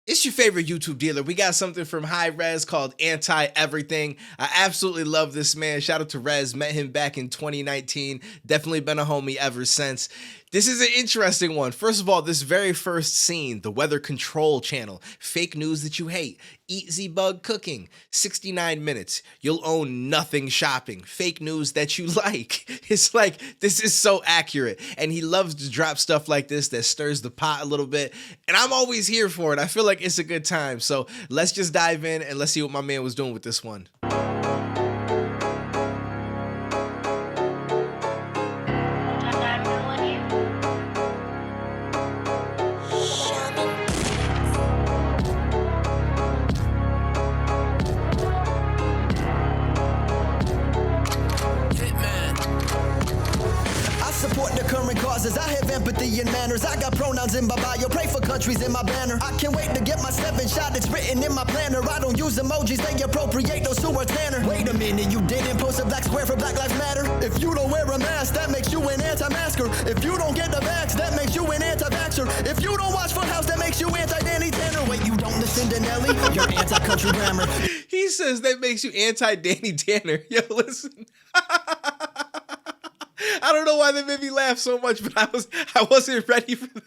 It's your favorite YouTube dealer. We got something from Hi-Rez called Anti-Everything. I absolutely love this man. Shout out to Rez. Met him back in 2019. Definitely been a homie ever since. This is an interesting one. First of all, this very first scene, the weather control channel, fake news that you hate, eat Z-Bug cooking, 69 minutes, you'll own nothing shopping, fake news that you like. It's like, this is so accurate. And he loves to drop stuff like this that stirs the pot a little bit. And I'm always here for it. I feel like it's a good time. So let's just dive in and let's see what my man was doing with this one. Causes. I have empathy and manners. I got pronouns in my bio. Pray for countries in my banner. I can't wait to get my 7th shot. It's written in my planner. I don't use emojis. They appropriate those who are tanner. Wait a minute, you didn't post a black square for Black Lives Matter? If you don't wear a mask, that makes you an anti-masker. If you don't get the vax, that makes you an anti-vaxxer. If you don't watch Funhouse, that makes you anti-Danny Tanner. Wait, you don't listen to Nelly? You're anti-country grammar. He says that makes you anti-Danny Tanner. Yo, listen. I don't know why they made me laugh so much, but I wasn't ready for that.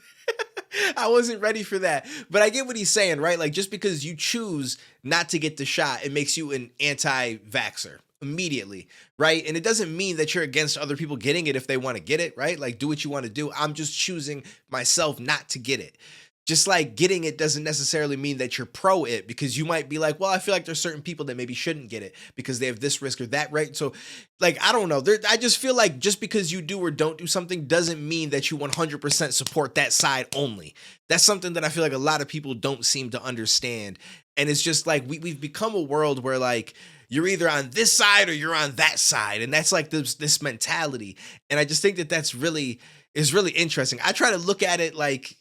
I wasn't ready for that. But I get what he's saying, right? Like, just because you choose not to get the shot, it makes you an anti-vaxxer immediately, right? And it doesn't mean that you're against other people getting it if they want to get it, right? Like, do what you want to do. I'm just choosing myself not to get it. Just like getting it doesn't necessarily mean that you're pro it, because you might be like, well, I feel like there's certain people that maybe shouldn't get it because they have this risk or that, right? So like, I don't know. I just feel like just because you do or don't do something doesn't mean that you 100% support that side only. That's something that I feel like a lot of people don't seem to understand. And it's just like, we've become a world where like, you're either on this side or you're on that side. And that's like this mentality. And I just think that is really interesting. I try to look at it like,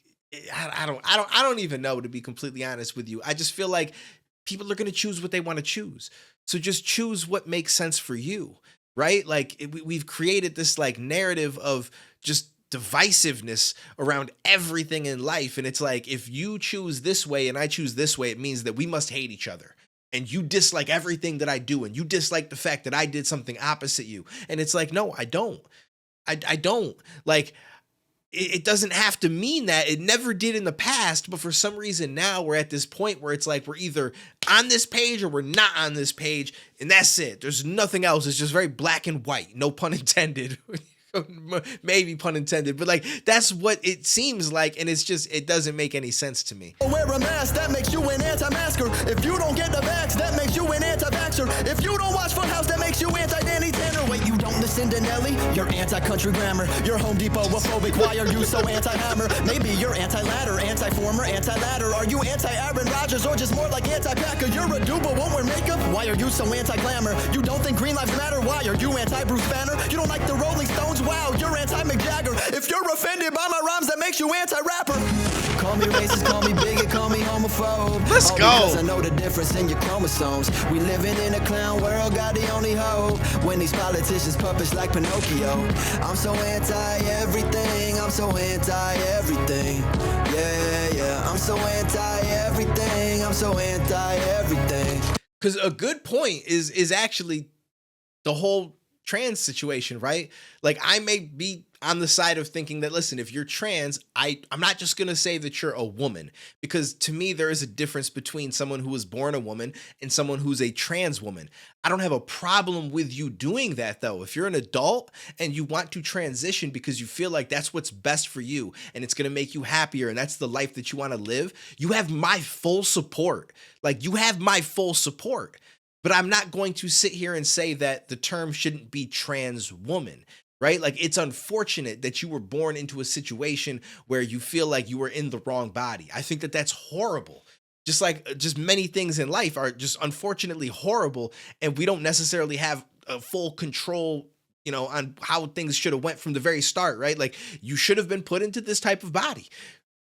I don't even know, to be completely honest with you. I just feel like people are going to choose what they want to choose. So just choose what makes sense for you, right? Like we've created this like narrative of just divisiveness around everything in life. And it's like, if you choose this way and I choose this way, it means that we must hate each other. And you dislike everything that I do. And you dislike the fact that I did something opposite you. And it's like, no, I don't. I don't. Like, it doesn't have to mean that. It never did in the past, but for some reason now we're at this point where it's like we're either on this page or we're not on this page, and that's it. There's nothing else. It's just very black and white. No pun intended. Maybe pun intended, but like that's what it seems like, and it's just, it doesn't make any sense to me. Wear a mask, that makes you an anti-masker. If you don't get the vax, that makes you an anti-vaxxer. If you don't watch Funhouse, that makes you anti-Danny Tanner. Wait, you don't listen to Nelly? You're anti-country grammar. You're Home Depot-ophobic. Why are you so anti-hammer? Maybe you're anti-ladder, anti-former, anti-ladder. Are you anti-Aaron Rodgers or just more like anti-Packer? You're a dude but won't wear makeup. Why are you so anti-glamour? You don't think Green Lives Matter? Why are you anti-Bruce Banner? You don't like the Rolling Stones? Wow, you're anti-Mick Jagger. If you're offended by my rhymes, that makes you anti-rapper. Call me racist, call me bigot, call me homophobe. Let's go. Because I know the difference in your chromosomes. We living in a clown world, got the only hope. When these politicians puppets like Pinocchio. I'm so anti-everything, I'm so anti-everything. Yeah, I'm so anti-everything, I'm so anti-everything. Because a good point is actually the whole trans situation, right? Like, I may be on the side of thinking that, listen, if you're trans, I'm not just going to say that you're a woman, because to me, there is a difference between someone who was born a woman and someone who's a trans woman. I don't have a problem with you doing that, though. If you're an adult and you want to transition because you feel like that's what's best for you and it's going to make you happier and that's the life that you want to live, you have my full support. Like, you have my full support. But I'm not going to sit here and say that the term shouldn't be trans woman, right? Like, it's unfortunate that you were born into a situation where you feel like you were in the wrong body. I think that that's horrible. Just like just many things in life are just unfortunately horrible, and we don't necessarily have a full control, you know, on how things should have went from the very start, right? Like, you should have been put into this type of body.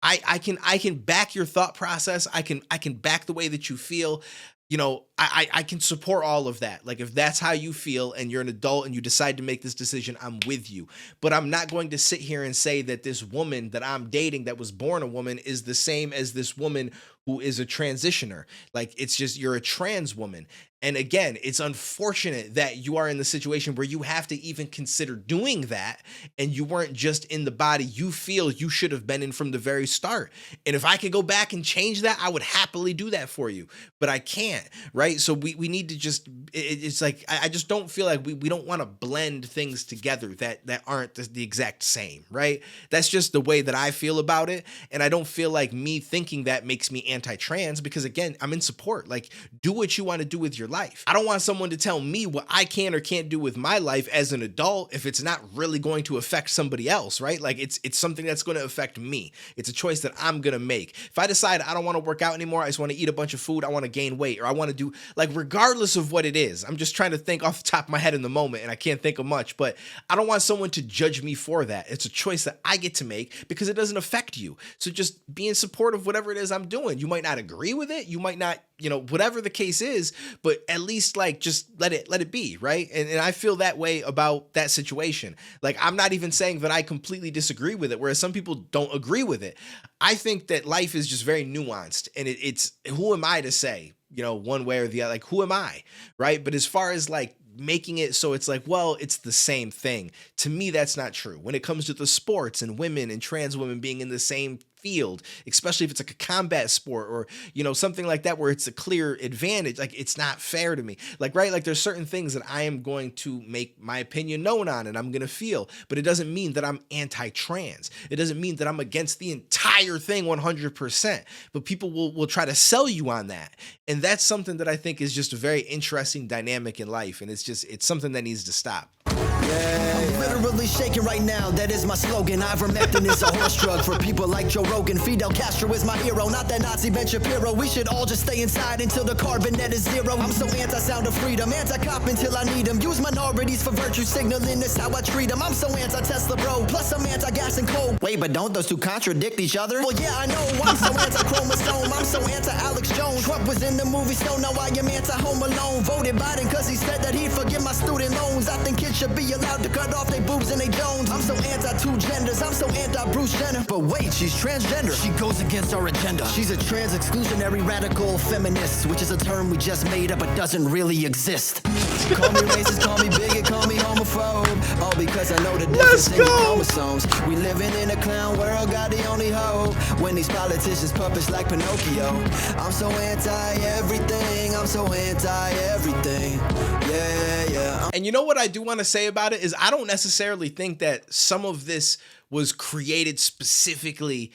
I can back your thought process. I can back the way that you feel. you know, I can support all of that. Like if that's how you feel and you're an adult and you decide to make this decision, I'm with you. But I'm not going to sit here and say that this woman that I'm dating that was born a woman is the same as this woman who is a transitioner. Like it's just you're a trans woman. And again, it's unfortunate that you are in the situation where you have to even consider doing that and you weren't just in the body you feel you should have been in from the very start. And if I could go back and change that, I would happily do that for you, but I can't, right? So we need to just, it's like, I just don't feel like we don't want to blend things together that aren't the exact same, right? That's just the way that I feel about it. And I don't feel like me thinking that makes me anti-trans because again, I'm in support. Like do what you want to do with your life. I don't want someone to tell me what I can or can't do with my life as an adult if it's not really going to affect somebody else, right? Like it's something that's going to affect me. It's a choice that I'm going to make. If I decide I don't want to work out anymore, I just want to eat a bunch of food, I want to gain weight, or I want to do, like, regardless of what it is, I'm just trying to think off the top of my head in the moment and I can't think of much, but I don't want someone to judge me for that. It's a choice that I get to make because it doesn't affect you. So just be in support of whatever it is I'm doing. You might not agree with it. You might not, you know, whatever the case is, but at least like just let it be, right? And I feel that way about that situation. Like I'm not even saying that I completely disagree with it, whereas some people don't agree with it. I think that life is just very nuanced, and it's who am I to say, you know, one way or the other? Like who am I, right? But as far as like making it so it's like, well, it's the same thing. To me, that's not true. When it comes to the sports and women and trans women being in the same field, especially if it's like a combat sport or, you know, something like that where it's a clear advantage, like it's not fair to me. Like, right, like there's certain things that I am going to make my opinion known on and I'm going to feel, but it doesn't mean that I'm anti-trans. It doesn't mean that I'm against the entire thing 100%, but people will try to sell you on that. And that's something that I think is just a very interesting dynamic in life. And it's something that needs to stop. I'm literally shaking right now, that is my slogan. Ivermectin is a horse drug for people like Joe Rogan. Fidel Castro is my hero, not that Nazi Ben Shapiro. We should all just stay inside until the carbon net is zero. I'm so anti-sound of freedom, anti-cop until I need them. Use minorities for virtue signaling, that's how I treat them. I'm so anti-Tesla, bro, plus I'm anti-gas and coal. Wait, but don't those two contradict each other? Well, yeah, I know, I'm so anti-chromosome. I'm so anti-Alex Jones. Trump was in the movie, so now I am anti-Home Alone. Voted Biden cause he said that he'd forgive my student loans. I think kids should be allowed to cut off their boobs and they jones. I'm so anti-two genders, I'm so anti-Bruce Jenner. But wait, she's transgender. She goes against our agenda. She's a trans exclusionary radical feminist, which is a term we just made up but doesn't really exist. Call me racist, call me bigot, call me homophobe. All because I know the difference in the chromosomes. We living in a clown world, got the only hope. When these politicians puppets like Pinocchio. I'm so anti-everything, I'm so anti-everything. Yeah. And you know what I do want to say about it is I don't necessarily think that some of this was created specifically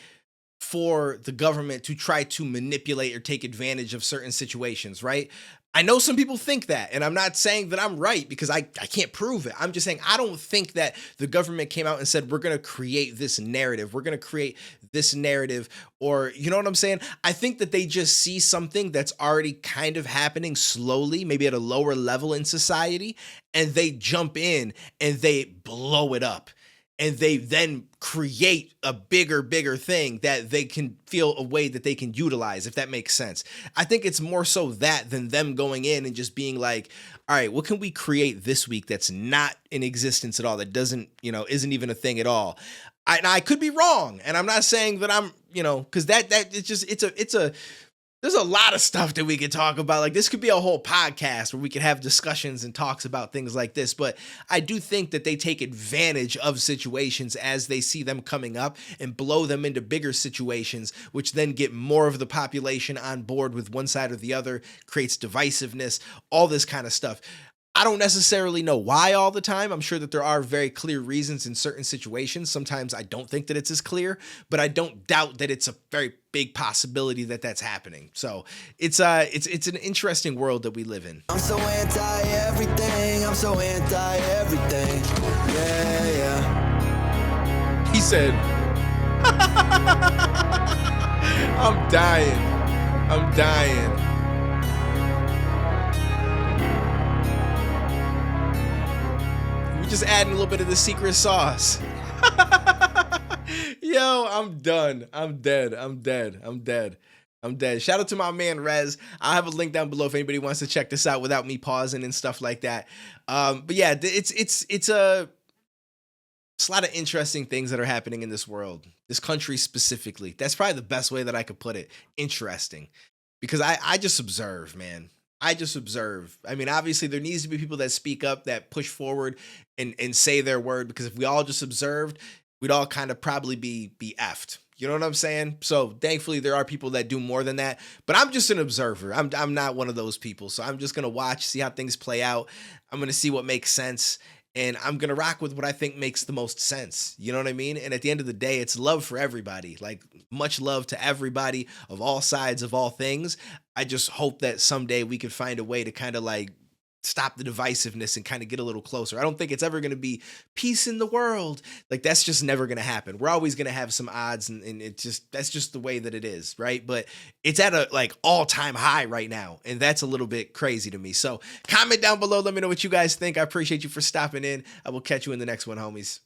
for the government to try to manipulate or take advantage of certain situations, right? I know some people think that, and I'm not saying that I'm right because I can't prove it. I'm just saying I don't think that the government came out and said, we're going to create this narrative. We're going to create this narrative, or you know what I'm saying? I think that they just see something that's already kind of happening slowly, maybe at a lower level in society, and they jump in and they blow it up. And they then create a bigger thing that they can feel a way that they can utilize, if that makes sense. I think it's more so that than them going in and just being like, all right, what can we create this week that's not in existence at all, that doesn't, you know, isn't even a thing at all. I could be wrong. And I'm not saying that I'm, you know, because that it's just, there's a lot of stuff that we could talk about. Like this could be a whole podcast where we could have discussions and talks about things like this. But I do think that they take advantage of situations as they see them coming up and blow them into bigger situations, which then get more of the population on board with one side or the other, creates divisiveness, all this kind of stuff. I don't necessarily know why all the time. I'm sure that there are very clear reasons in certain situations. Sometimes I don't think that it's as clear, but I don't doubt that it's a very big possibility that that's happening. So it's an interesting world that we live in. I'm so anti-everything. I'm so anti-everything. Yeah. He said, I'm dying. Just adding a little bit of the secret sauce. Yo, I'm done. I'm dead. I'm dead. Shout out to my man Rez. I'll have a link down below if anybody wants to check this out without me pausing and stuff like that. But yeah, it's a lot of interesting things that are happening in this world, this country specifically. That's probably the best way that I could put it. Interesting. Because I just observe, man. I just observe. I mean, obviously, there needs to be people that speak up, that push forward and say their word. Because if we all just observed, we'd all kind of probably be effed. You know what I'm saying? So thankfully, there are people that do more than that. But I'm just an observer. I'm not one of those people. So I'm just gonna watch, see how things play out. I'm gonna see what makes sense. And I'm going to rock with what I think makes the most sense. You know what I mean? And at the end of the day, it's love for everybody. Like, much love to everybody of all sides of all things. I just hope that someday we could find a way to kind of like stop the divisiveness and kind of get a little closer. I don't think it's ever going to be peace in the world. Like, that's just never going to happen. We're always going to have some odds, and that's just the way that it is, right? But it's at a like all-time high right now, and that's a little bit crazy to me. So comment down below, let me know what you guys think. I appreciate you for stopping in. I will catch you in the next one, homies.